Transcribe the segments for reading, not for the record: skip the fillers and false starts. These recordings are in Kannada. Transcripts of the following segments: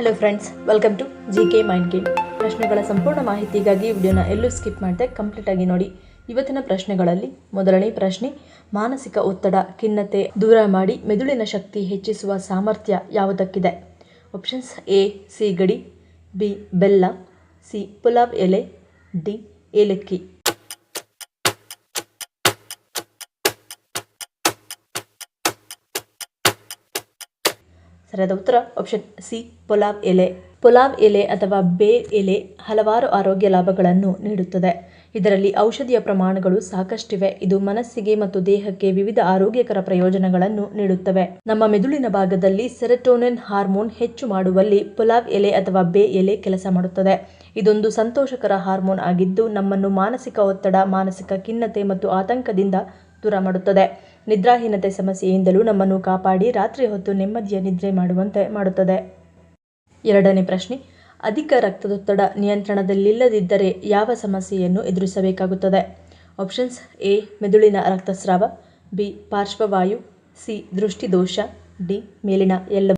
Hello friends, welcome to GK mind game. ಪ್ರಶ್ನೆಗಳ ಸಂಪೂರ್ಣ ಮಾಹಿತಿಗಾಗಿ ವಿಡಿಯೋನ ಎಲ್ಲೂ ಸ್ಕಿಪ್ ಮಾಡದೆ ಕಂಪ್ಲೀಟಾಗಿ ನೋಡಿ. ಇವತ್ತಿನ ಪ್ರಶ್ನೆಗಳಲ್ಲಿ ಮೊದಲನೇ ಪ್ರಶ್ನೆ, ಮಾನಸಿಕ ಒತ್ತಡ, ಖಿನ್ನತೆ ದೂರ ಮಾಡಿ ಮೆದುಳಿನ ಶಕ್ತಿ ಹೆಚ್ಚಿಸುವ ಸಾಮರ್ಥ್ಯ ಯಾವುದಕ್ಕಿದೆ? ಆಪ್ಷನ್ಸ್: ಎ ಸೀಗಡಿ, ಬಿ ಬೆಲ್ಲ, ಸಿ ಪುಲಾವ್ ಎಲೆ, ಡಿ ಏಲಕ್ಕಿ. ಸರಿಯಾದ ಉತ್ತರ ಆಪ್ಷನ್ ಸಿ ಪುಲಾವ್ ಎಲೆ. ಪುಲಾವ್ ಎಲೆ ಅಥವಾ ಬೇ ಎಲೆ ಹಲವಾರು ಆರೋಗ್ಯ ಲಾಭಗಳನ್ನು ನೀಡುತ್ತದೆ. ಇದರಲ್ಲಿ ಔಷಧಿಯ ಪ್ರಮಾಣಗಳು ಸಾಕಷ್ಟಿವೆ. ಇದು ಮನಸ್ಸಿಗೆ ಮತ್ತು ದೇಹಕ್ಕೆ ವಿವಿಧ ಆರೋಗ್ಯಕರ ಪ್ರಯೋಜನಗಳನ್ನು ನೀಡುತ್ತವೆ. ನಮ್ಮ ಮೆದುಳಿನ ಭಾಗದಲ್ಲಿ ಸೆರೋಟೋನಿನ್ ಹಾರ್ಮೋನ್ ಹೆಚ್ಚು ಮಾಡುವಲ್ಲಿ ಪುಲಾವ್ ಎಲೆ ಅಥವಾ ಬೇ ಎಲೆ ಕೆಲಸ ಮಾಡುತ್ತದೆ. ಇದೊಂದು ಸಂತೋಷಕರ ಹಾರ್ಮೋನ್ ಆಗಿದ್ದು ನಮ್ಮನ್ನು ಮಾನಸಿಕ ಒತ್ತಡ, ಮಾನಸಿಕ ಖಿನ್ನತೆ ಮತ್ತು ಆತಂಕದಿಂದ ದೂರ ಮಾಡುತ್ತದೆ. ನಿದ್ರಾಹೀನತೆ ಸಮಸ್ಯೆಯಿಂದಲೂ ನಮ್ಮನ್ನು ಕಾಪಾಡಿ ರಾತ್ರಿ ಹೊತ್ತು ನೆಮ್ಮದಿಯ ನಿದ್ರೆ ಮಾಡುವಂತೆ ಮಾಡುತ್ತದೆ. ಎರಡನೇ ಪ್ರಶ್ನೆ, ಅಧಿಕ ರಕ್ತದೊತ್ತಡ ನಿಯಂತ್ರಣದಲ್ಲಿಲ್ಲದಿದ್ದರೆ ಯಾವ ಸಮಸ್ಯೆಯನ್ನು ಎದುರಿಸಬೇಕಾಗುತ್ತದೆ? ಆಪ್ಷನ್ಸ್: ಎ ಮೆದುಳಿನ ರಕ್ತಸ್ರಾವ, ಬಿ ಪಾರ್ಶ್ವವಾಯು, ಸಿ ದೃಷ್ಟಿದೋಷ, ಡಿ ಮೇಲಿನ ಎಲ್ಲವೂ.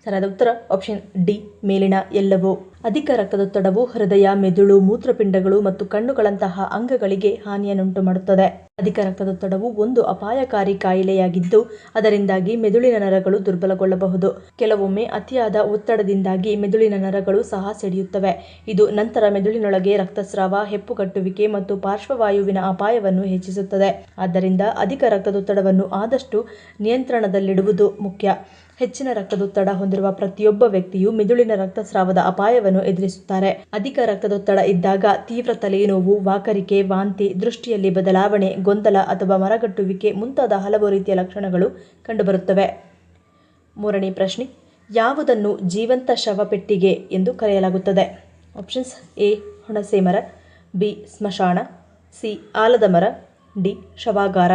ಸರಿಯಾದ ಉತ್ತರ ಆಪ್ಷನ್ ಡಿ ಮೇಲಿನ ಎಲ್ಲವೂ. ಅಧಿಕ ರಕ್ತದೊತ್ತಡವು ಹೃದಯ, ಮೆದುಳು, ಮೂತ್ರಪಿಂಡಗಳು ಮತ್ತು ಕಣ್ಣುಗಳಂತಹ ಅಂಗಗಳಿಗೆ ಹಾನಿಯನ್ನುಂಟು ಮಾಡುತ್ತದೆ. ಅಧಿಕ ರಕ್ತದೊತ್ತಡವು ಒಂದು ಅಪಾಯಕಾರಿ ಕಾಯಿಲೆಯಾಗಿದ್ದು ಅದರಿಂದಾಗಿ ಮೆದುಳಿನ ನರಗಳು ದುರ್ಬಲಗೊಳ್ಳಬಹುದು. ಕೆಲವೊಮ್ಮೆ ಅತಿಯಾದ ಒತ್ತಡದಿಂದಾಗಿ ಮೆದುಳಿನ ನರಗಳು ಸಹ ಸಿಡಿಯುತ್ತವೆ. ಇದು ನಂತರ ಮೆದುಳಿನೊಳಗೆ ರಕ್ತಸ್ರಾವ, ಹೆಪ್ಪುಗಟ್ಟುವಿಕೆ ಮತ್ತು ಪಾರ್ಶ್ವವಾಯುವಿನ ಅಪಾಯವನ್ನು ಹೆಚ್ಚಿಸುತ್ತದೆ. ಆದ್ದರಿಂದ ಅಧಿಕ ರಕ್ತದೊತ್ತಡವನ್ನು ಆದಷ್ಟು ನಿಯಂತ್ರಣದಲ್ಲಿಡುವುದು ಮುಖ್ಯ. ಹೆಚ್ಚಿನ ರಕ್ತದೊತ್ತಡ ಹೊಂದಿರುವ ಪ್ರತಿಯೊಬ್ಬ ವ್ಯಕ್ತಿಯು ಮೆದುಳಿನ ರಕ್ತಸ್ರಾವದ ಅಪಾಯವನ್ನು ಎದುರಿಸುತ್ತಾರೆ. ಅಧಿಕ ರಕ್ತದೊತ್ತಡ ಇದ್ದಾಗ ತೀವ್ರ ತಲೆನೋವು, ವಾಕರಿಕೆ, ವಾಂತಿ, ದೃಷ್ಟಿಯಲ್ಲಿ ಬದಲಾವಣೆ, ಗೊಂದಲ ಅಥವಾ ಮರಗಟ್ಟುವಿಕೆ ಮುಂತಾದ ಹಲವು ರೀತಿಯ ಲಕ್ಷಣಗಳು ಕಂಡುಬರುತ್ತವೆ. ಮೂರನೇ ಪ್ರಶ್ನೆ, ಯಾವುದನ್ನು ಜೀವಂತ ಶವಪೆಟ್ಟಿಗೆ ಎಂದು ಕರೆಯಲಾಗುತ್ತದೆ? ಆಪ್ಷನ್ಸ್: ಎ ಹುಣಸೆ ಮರ, ಬಿ ಸ್ಮಶಾನ, ಸಿ ಆಲದ ಮರ, ಡಿ ಶವಾಗಾರ.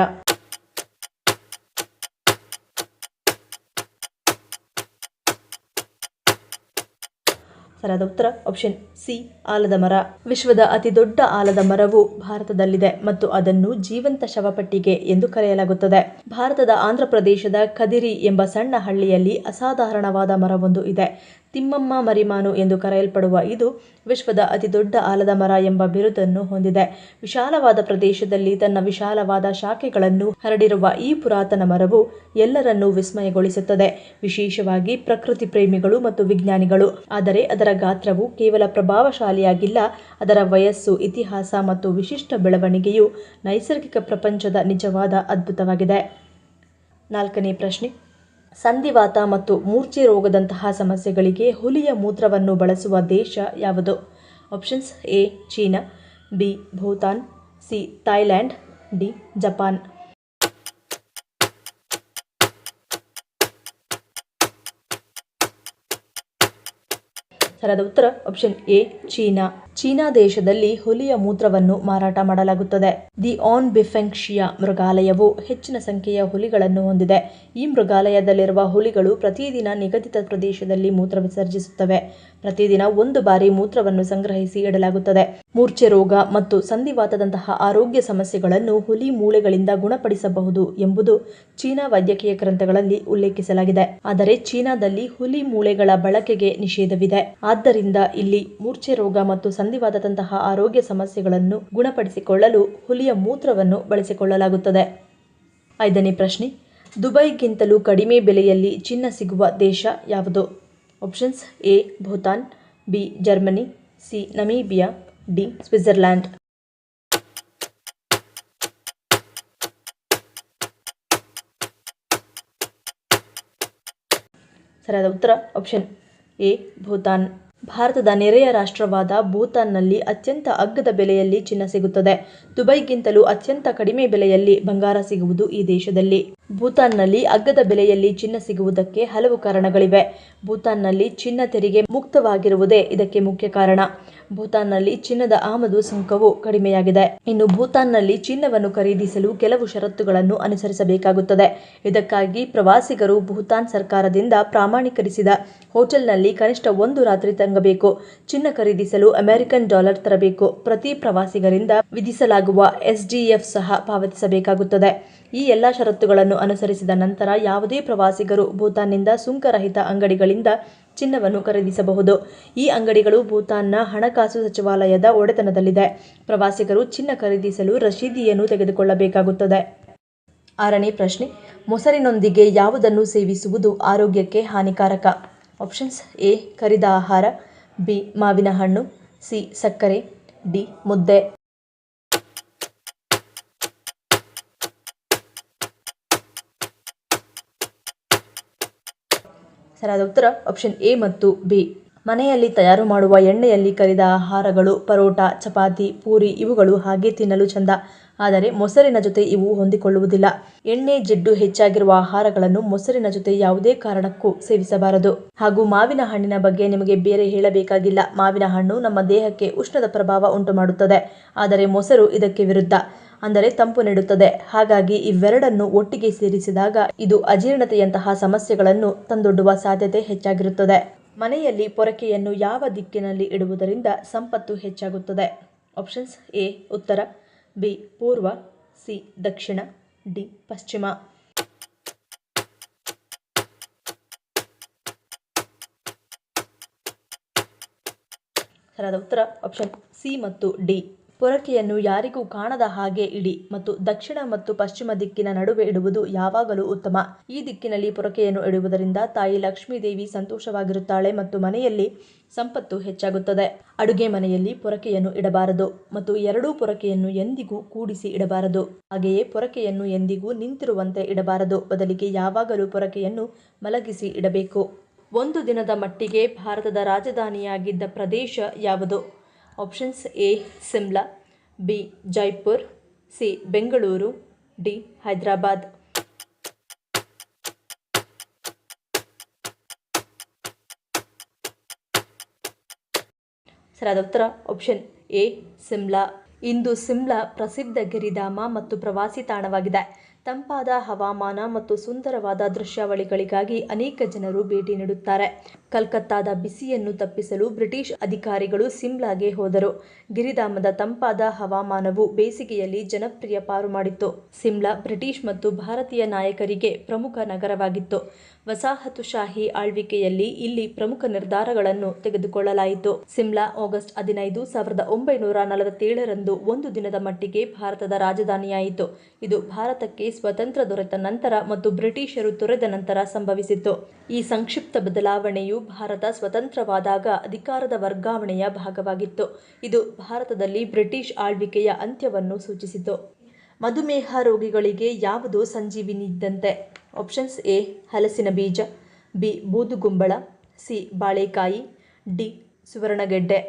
ಸರಿಯಾದ ಉತ್ತರ ಆಪ್ಷನ್ ಸಿ ಆಲದ ಮರ. ವಿಶ್ವದ ಅತಿ ದೊಡ್ಡ ಆಲದ ಮರವು ಭಾರತದಲ್ಲಿದೆ ಮತ್ತು ಅದನ್ನು ಜೀವಂತ ಶವಪೆಟ್ಟಿಗೆ ಎಂದು ಕರೆಯಲಾಗುತ್ತದೆ. ಭಾರತದ ಆಂಧ್ರಪ್ರದೇಶದ ಕದಿರಿ ಎಂಬ ಸಣ್ಣ ಹಳ್ಳಿಯಲ್ಲಿ ಅಸಾಧಾರಣವಾದ ಮರವೊಂದು ಇದೆ. ತಿಮ್ಮಮ್ಮ ಮರಿಮಾನು ಎಂದು ಕರೆಯಲ್ಪಡುವ ಇದು ವಿಶ್ವದ ಅತಿ ದೊಡ್ಡ ಆಲದ ಮರ ಎಂಬ ಬಿರುದನ್ನು ಹೊಂದಿದೆ. ವಿಶಾಲವಾದ ಪ್ರದೇಶದಲ್ಲಿ ತನ್ನ ವಿಶಾಲವಾದ ಶಾಖೆಗಳನ್ನು ಹರಡಿರುವ ಈ ಪುರಾತನ ಮರವು ಎಲ್ಲರನ್ನೂ ವಿಸ್ಮಯಗೊಳಿಸುತ್ತದೆ, ವಿಶೇಷವಾಗಿ ಪ್ರಕೃತಿ ಪ್ರೇಮಿಗಳು ಮತ್ತು ವಿಜ್ಞಾನಿಗಳು. ಆದರೆ ಅದರ ಗಾತ್ರವು ಕೇವಲ ಪ್ರಭಾವಶಾಲಿಯಾಗಿಲ್ಲ, ಅದರ ವಯಸ್ಸು, ಇತಿಹಾಸ ಮತ್ತು ವಿಶಿಷ್ಟ ಬೆಳವಣಿಗೆಯು ನೈಸರ್ಗಿಕ ಪ್ರಪಂಚದ ನಿಜವಾದ ಅದ್ಭುತವಾಗಿದೆ. ನಾಲ್ಕನೇ ಪ್ರಶ್ನೆ, ಸಂಧಿವಾತ ಮತ್ತು ಮೂರ್ಛೆ ರೋಗದಂತಹ ಸಮಸ್ಯೆಗಳಿಗೆ ಹುಲಿಯ ಮೂತ್ರವನ್ನು ಬಳಸುವ ದೇಶ ಯಾವುದು? Options: A China, B Bhutan, C Thailand, D Japan. ಸರಿಯಾದ ಉತ್ತರ ಆಪ್ಷನ್ ಎ ಚೀನಾ. ಚೀನಾ ದೇಶದಲ್ಲಿ ಹುಲಿಯ ಮೂತ್ರವನ್ನು ಮಾರಾಟ ಮಾಡಲಾಗುತ್ತದೆ. ದಿ ಆನ್ ಬಿಫೆಂಗ್ಶಿಯಾ ಮೃಗಾಲಯವು ಹೆಚ್ಚಿನ ಸಂಖ್ಯೆಯ ಹುಲಿಗಳನ್ನು ಹೊಂದಿದೆ. ಈ ಮೃಗಾಲಯದಲ್ಲಿರುವ ಹುಲಿಗಳು ಪ್ರತಿದಿನ ನಿಗದಿತ ಪ್ರದೇಶದಲ್ಲಿ ಮೂತ್ರ ವಿಸರ್ಜಿಸುತ್ತವೆ. ಪ್ರತಿದಿನ ಒಂದು ಬಾರಿ ಮೂತ್ರವನ್ನು ಸಂಗ್ರಹಿಸಿ ಇಡಲಾಗುತ್ತದೆ. ಮೂರ್ಛೆ ರೋಗ ಮತ್ತು ಸಂಧಿವಾತದಂತಹ ಆರೋಗ್ಯ ಸಮಸ್ಯೆಗಳನ್ನು ಹುಲಿ ಮೂಳೆಗಳಿಂದ ಗುಣಪಡಿಸಬಹುದು ಎಂಬುದು ಚೀನಾ ವೈದ್ಯಕೀಯ ಗ್ರಂಥಗಳಲ್ಲಿ ಉಲ್ಲೇಖಿಸಲಾಗಿದೆ. ಆದರೆ ಚೀನಾದಲ್ಲಿ ಹುಲಿ ಮೂಳೆಗಳ ಬಳಕೆಗೆ ನಿಷೇಧವಿದೆ. ಆದ್ದರಿಂದ ಇಲ್ಲಿ ಮೂರ್ಛೆ ರೋಗ ಮತ್ತು ಸಂಧಿವಾತದಂತಹ ಆರೋಗ್ಯ ಸಮಸ್ಯೆಗಳನ್ನು ಗುಣಪಡಿಸಿಕೊಳ್ಳಲು ಹುಲಿಯ ಮೂತ್ರವನ್ನು ಬಳಸಿಕೊಳ್ಳಲಾಗುತ್ತದೆ. ಐದನೇ ಪ್ರಶ್ನೆ, ದುಬೈಗಿಂತಲೂ ಕಡಿಮೆ ಬೆಲೆಯಲ್ಲಿ ಚಿನ್ನ ಸಿಗುವ ದೇಶ ಯಾವುದು? Options: A Bhutan, B Germany, C Namibia, D Switzerland. ಸರಿಯಾದ ಉತ್ತರ ಆಪ್ಷನ್ ಎ ಭೂತಾನ್. ಭಾರತದ ನೆರೆಯ ರಾಷ್ಟ್ರವಾದ ಭೂತಾನ್ನಲ್ಲಿ ಅತ್ಯಂತ ಅಗ್ಗದ ಬೆಲೆಯಲ್ಲಿ ಚಿನ್ನ ಸಿಗುತ್ತದೆ. ದುಬೈಗಿಂತಲೂ ಅತ್ಯಂತ ಕಡಿಮೆ ಬೆಲೆಯಲ್ಲಿ ಬಂಗಾರ ಸಿಗುವುದು ಈ ದೇಶದಲ್ಲಿ. ಭೂತಾನ್ನಲ್ಲಿ ಅಗ್ಗದ ಬೆಲೆಯಲ್ಲಿ ಚಿನ್ನ ಸಿಗುವುದಕ್ಕೆ ಹಲವು ಕಾರಣಗಳಿವೆ. ಭೂತಾನ್ನಲ್ಲಿ ಚಿನ್ನ ತೆರಿಗೆ ಮುಕ್ತವಾಗಿರುವುದೇ ಇದಕ್ಕೆ ಮುಖ್ಯ ಕಾರಣ. ಭೂತಾನ್ನಲ್ಲಿ ಚಿನ್ನದ ಆಮದು ಸುಂಕವು ಕಡಿಮೆಯಾಗಿದೆ. ಇನ್ನು ಭೂತಾನ್ನಲ್ಲಿ ಚಿನ್ನವನ್ನು ಖರೀದಿಸಲು ಕೆಲವು ಷರತ್ತುಗಳನ್ನು ಅನುಸರಿಸಬೇಕಾಗುತ್ತದೆ. ಇದಕ್ಕಾಗಿ ಪ್ರವಾಸಿಗರು ಭೂತಾನ್ ಸರ್ಕಾರದಿಂದ ಪ್ರಮಾಣೀಕರಿಸಿದ ಹೋಟೆಲ್ನಲ್ಲಿ ಕನಿಷ್ಠ 1 ರಾತ್ರಿ ತಂಗಬೇಕು. ಚಿನ್ನ ಖರೀದಿಸಲು ಅಮೆರಿಕನ್ ಡಾಲರ್ ತರಬೇಕು. ಪ್ರತಿ ಪ್ರವಾಸಿಗರಿಂದ ವಿಧಿಸಲಾಗುವ SDF ಸಹ ಪಾವತಿಸಬೇಕಾಗುತ್ತದೆ. ಈ ಎಲ್ಲ ಷರತ್ತುಗಳನ್ನು ಅನುಸರಿಸಿದ ನಂತರ ಯಾವುದೇ ಪ್ರವಾಸಿಗರು ಭೂತಾನ್ನಿಂದ ಸುಂಕರಹಿತ ಅಂಗಡಿಗಳಿಂದ ಚಿನ್ನವನ್ನು ಖರೀದಿಸಬಹುದು. ಈ ಅಂಗಡಿಗಳು ಭೂತಾನ್ನ ಹಣಕಾಸು ಸಚಿವಾಲಯದ ಒಡೆತನದಲ್ಲಿದೆ. ಪ್ರವಾಸಿಗರು ಚಿನ್ನ ಖರೀದಿಸಲು ರಶೀದಿಯನ್ನು ತೆಗೆದುಕೊಳ್ಳಬೇಕಾಗುತ್ತದೆ. 6ನೇ ಪ್ರಶ್ನೆ, ಮೊಸರಿನೊಂದಿಗೆ ಯಾವುದನ್ನು ಸೇವಿಸುವುದು ಆರೋಗ್ಯಕ್ಕೆ ಹಾನಿಕಾರಕ? ಆಪ್ಷನ್ಸ್: ಎ ಕರಿದ ಆಹಾರ, ಬಿ ಮಾವಿನ ಹಣ್ಣು, ಸಿ ಸಕ್ಕರೆ, ಡಿ ಮುದ್ದೆ. ಸರಿಯಾದ ಉತ್ತರ ಆಪ್ಷನ್ ಎ ಮತ್ತು ಬಿ. ಮನೆಯಲ್ಲಿ ತಯಾರು ಮಾಡುವ ಎಣ್ಣೆಯಲ್ಲಿ ಕರಿದ ಆಹಾರಗಳು, ಪರೋಟ, ಚಪಾತಿ, ಪೂರಿ ಇವುಗಳು ಹಾಗೆ ತಿನ್ನಲು ಚಂದ. ಆದರೆ ಮೊಸರಿನ ಜೊತೆ ಇವು ಹೊಂದಿಕೊಳ್ಳುವುದಿಲ್ಲ. ಎಣ್ಣೆ ಜಿಡ್ಡು ಹೆಚ್ಚಾಗಿರುವ ಆಹಾರಗಳನ್ನು ಮೊಸರಿನ ಜೊತೆ ಯಾವುದೇ ಕಾರಣಕ್ಕೂ ಸೇವಿಸಬಾರದು. ಹಾಗೂ ಮಾವಿನ ಹಣ್ಣಿನ ಬಗ್ಗೆ ನಿಮಗೆ ಬೇರೆ ಹೇಳಬೇಕಾಗಿಲ್ಲ. ಮಾವಿನ ಹಣ್ಣು ನಮ್ಮ ದೇಹಕ್ಕೆ ಉಷ್ಣದ ಪ್ರಭಾವ ಉಂಟು ಮಾಡುತ್ತದೆ. ಆದರೆ ಮೊಸರು ಇದಕ್ಕೆ ವಿರುದ್ಧ, ಅಂದರೆ ತಂಪು ನೀಡುತ್ತದೆ. ಹಾಗಾಗಿ ಇವೆರಡನ್ನು ಒಟ್ಟಿಗೆ ಸೇರಿಸಿದಾಗ ಇದು ಅಜೀರ್ಣತೆಯಂತಹ ಸಮಸ್ಯೆಗಳನ್ನು ತಂದೊಡ್ಡುವ ಸಾಧ್ಯತೆ ಹೆಚ್ಚಾಗಿರುತ್ತದೆ. ಮನೆಯಲ್ಲಿ ಪೊರಕೆಯನ್ನು ಯಾವ ದಿಕ್ಕಿನಲ್ಲಿ ಇಡುವುದರಿಂದ ಸಂಪತ್ತು ಹೆಚ್ಚಾಗುತ್ತದೆ? ಆಪ್ಷನ್ಸ್: ಎ ಉತ್ತರ, ಬಿ ಪೂರ್ವ, ಸಿ ದಕ್ಷಿಣ, ಡಿ ಪಶ್ಚಿಮ. ಸರಿಯಾದ ಉತ್ತರ ಆಪ್ಷನ್ ಸಿ ಮತ್ತು ಡಿ. ಪೊರಕೆಯನ್ನು ಯಾರಿಗೂ ಕಾಣದ ಹಾಗೆ ಇಡಿ ಮತ್ತು ದಕ್ಷಿಣ ಮತ್ತು ಪಶ್ಚಿಮ ದಿಕ್ಕಿನ ನಡುವೆ ಇಡುವುದು ಯಾವಾಗಲೂ ಉತ್ತಮ. ಈ ದಿಕ್ಕಿನಲ್ಲಿ ಪೊರಕೆಯನ್ನು ಇಡುವುದರಿಂದ ತಾಯಿ ಲಕ್ಷ್ಮೀ ದೇವಿ ಸಂತೋಷವಾಗಿರುತ್ತಾಳೆ ಮತ್ತು ಮನೆಯಲ್ಲಿ ಸಂಪತ್ತು ಹೆಚ್ಚಾಗುತ್ತದೆ. ಅಡುಗೆ ಮನೆಯಲ್ಲಿ ಪೊರಕೆಯನ್ನು ಇಡಬಾರದು ಮತ್ತು ಎರಡೂ ಪೊರಕೆಯನ್ನು ಎಂದಿಗೂ ಕೂಡಿಸಿ ಇಡಬಾರದು. ಹಾಗೆಯೇ ಪೊರಕೆಯನ್ನು ಎಂದಿಗೂ ನಿಂತಿರುವಂತೆ ಇಡಬಾರದು. ಬದಲಿಗೆ ಯಾವಾಗಲೂ ಪೊರಕೆಯನ್ನು ಮಲಗಿಸಿ ಇಡಬೇಕು. ಒಂದು ದಿನದ ಮಟ್ಟಿಗೆ ಭಾರತದ ರಾಜಧಾನಿಯಾಗಿದ್ದ ಪ್ರದೇಶ ಯಾವುದು? Options: A Simla, B Jaipur, C Bengaluru, D Hyderabad. ಸರಿಯಾದ ಉತ್ತರ ಆಪ್ಷನ್ ಎ ಸಿಮ್ಲಾ. ಇಂದು ಸಿಮ್ಲಾ ಪ್ರಸಿದ್ಧ ಗಿರಿಧಾಮ ಮತ್ತು ಪ್ರವಾಸಿ ತಾಣವಾಗಿದೆ. ತಂಪಾದ ಹವಾಮಾನ ಮತ್ತು ಸುಂದರವಾದ ದೃಶ್ಯಾವಳಿಗಳಿಗಾಗಿ ಅನೇಕ ಜನರು ಭೇಟಿ ನೀಡುತ್ತಾರೆ. ಕಲ್ಕತ್ತಾದ ಬಿಸಿಯನ್ನು ತಪ್ಪಿಸಲು ಬ್ರಿಟಿಷ್ ಅಧಿಕಾರಿಗಳು ಸಿಮ್ಲಾಗೆ ಹೋದರು. ಗಿರಿಧಾಮದ ತಂಪಾದ ಹವಾಮಾನವು ಬೇಸಿಗೆಯಲ್ಲಿ ಜನಪ್ರಿಯ ಪಾರು ಮಾಡಿತ್ತು. ಸಿಮ್ಲಾ ಬ್ರಿಟಿಷ್ ಮತ್ತು ಭಾರತೀಯ ನಾಯಕರಿಗೆ ಪ್ರಮುಖ ನಗರವಾಗಿತ್ತು. ವಸಾಹತುಶಾಹಿ ಆಳ್ವಿಕೆಯಲ್ಲಿ ಇಲ್ಲಿ ಪ್ರಮುಖ ನಿರ್ಧಾರಗಳನ್ನು ತೆಗೆದುಕೊಳ್ಳಲಾಯಿತು. ಸಿಮ್ಲಾ ಆಗಸ್ಟ್ 15, 1947ರಂದು ಒಂದು ದಿನದ ಮಟ್ಟಿಗೆ ಭಾರತದ ರಾಜಧಾನಿಯಾಯಿತು. ಇದು ಭಾರತಕ್ಕೆ ಸ್ವಾತಂತ್ರ್ಯ ದೊರೆತ ನಂತರ ಮತ್ತು ಬ್ರಿಟಿಷರು ತೊರೆದ ನಂತರ ಸಂಭವಿಸಿತು. ಈ ಸಂಕ್ಷಿಪ್ತ ಬದಲಾವಣೆಯು ಭಾರತ ಸ್ವತಂತ್ರವಾದಾಗ ಅಧಿಕಾರದ ವರ್ಗಾವಣೆಯ ಭಾಗವಾಗಿತ್ತು. ಇದು ಭಾರತದಲ್ಲಿ ಬ್ರಿಟಿಷ್ ಆಳ್ವಿಕೆಯ ಅಂತ್ಯವನ್ನು ಸೂಚಿಸಿತು. ಮಧುಮೇಹ ರೋಗಿಗಳಿಗೆ ಯಾವುದು ಸಂಜೀವಿನಿ ಇದ್ದಂತೆ? ಆಪ್ಷನ್ಸ್: ಎ ಹಲಸಿನ ಬೀಜ, ಬಿ ಬೂದುಗುಂಬಳ, ಸಿ ಬಾಳೆಕಾಯಿ, ಡಿ ಸುವರ್ಣಗೆಡ್ಡೆ.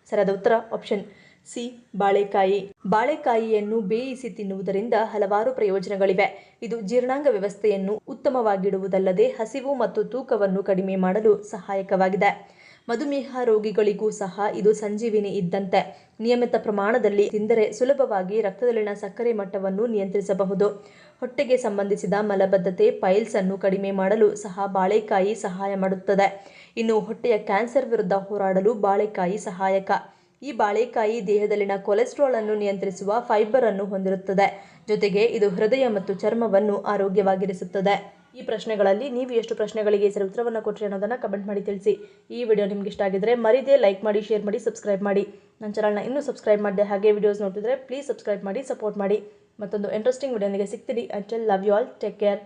ಸರಿಯಾದ ಉತ್ತರ ಆಪ್ಷನ್ ಸಿ ಬಾಳೆಕಾಯಿ. ಬಾಳೆಕಾಯಿಯನ್ನು ಬೇಯಿಸಿ ತಿನ್ನುವುದರಿಂದ ಹಲವಾರು ಪ್ರಯೋಜನಗಳಿವೆ. ಇದು ಜೀರ್ಣಾಂಗ ವ್ಯವಸ್ಥೆಯನ್ನು ಉತ್ತಮವಾಗಿಡುವುದಲ್ಲದೆ ಹಸಿವು ಮತ್ತು ತೂಕವನ್ನು ಕಡಿಮೆ ಮಾಡಲು ಸಹಾಯಕವಾಗಿದೆ. ಮಧುಮೇಹ ರೋಗಿಗಳಿಗೂ ಸಹ ಇದು ಸಂಜೀವಿನಿ ಇದ್ದಂತೆ. ನಿಯಮಿತ ಪ್ರಮಾಣದಲ್ಲಿ ತಿಂದರೆ ಸುಲಭವಾಗಿ ರಕ್ತದಲ್ಲಿನ ಸಕ್ಕರೆ ಮಟ್ಟವನ್ನು ನಿಯಂತ್ರಿಸಬಹುದು. ಹೊಟ್ಟೆಗೆ ಸಂಬಂಧಿಸಿದ ಮಲಬದ್ಧತೆ, ಪೈಲ್ಸ್ ಅನ್ನು ಕಡಿಮೆ ಮಾಡಲು ಸಹ ಬಾಳೆಕಾಯಿ ಸಹಾಯ ಮಾಡುತ್ತದೆ. ಇನ್ನು ಹೊಟ್ಟೆಯ ಕ್ಯಾನ್ಸರ್ ವಿರುದ್ಧ ಹೋರಾಡಲು ಬಾಳೆಕಾಯಿ ಸಹಾಯಕ. ಈ ಬಾಳೆಕಾಯಿ ದೇಹದಲ್ಲಿನ ಕೊಲೆಸ್ಟ್ರಾಲ್ ಅನ್ನು ನಿಯಂತ್ರಿಸುವ ಫೈಬರ್ ಅನ್ನು ಹೊಂದಿರುತ್ತದೆ. ಜೊತೆಗೆ ಇದು ಹೃದಯ ಮತ್ತು ಚರ್ಮವನ್ನು ಆರೋಗ್ಯವಾಗಿರಿಸುತ್ತದೆ. ಈ ಪ್ರಶ್ನೆಗಳಲ್ಲಿ ನೀವು ಎಷ್ಟು ಪ್ರಶ್ನೆಗಳಿಗೆ ಸರಿ ಉತ್ತರವನ್ನು ಕೊಟ್ಟರೆ ಅನ್ನೋದನ್ನು ಕಮೆಂಟ್ ಮಾಡಿ ತಿಳಿಸಿ. ಈ ವಿಡಿಯೋ ನಿಮ್ಗೆ ಇಷ್ಟ ಆಗಿದ್ರೆ ಮರಿದೇ ಲೈಕ್ ಮಾಡಿ, ಶೇರ್ ಮಾಡಿ, ಸಬ್ಸ್ಕ್ರೈಬ್ ಮಾಡಿ. ನನ್ನ ಚಾನಲ್ನ ಇನ್ನೂ ಸಬ್ಸ್ಕ್ರೈಬ್ ಮಾಡಿದೆ ಹಾಗೆ ವಿಡಿಯೋಸ್ ನೋಡ್ತಿದ್ರೆ ಪ್ಲೀಸ್ ಸಬ್ಸ್ಕ್ರೈಬ್ ಮಾಡಿ, ಸಪೋರ್ಟ್ ಮಾಡಿ. ಮತ್ತೊಂದು ಇಂಟ್ರೆಸ್ಟಿಂಗ್ ವಿಡಿಯೋನಿಗೆ ಸಿಗ್ತೀನಿ. Until love you all, take care.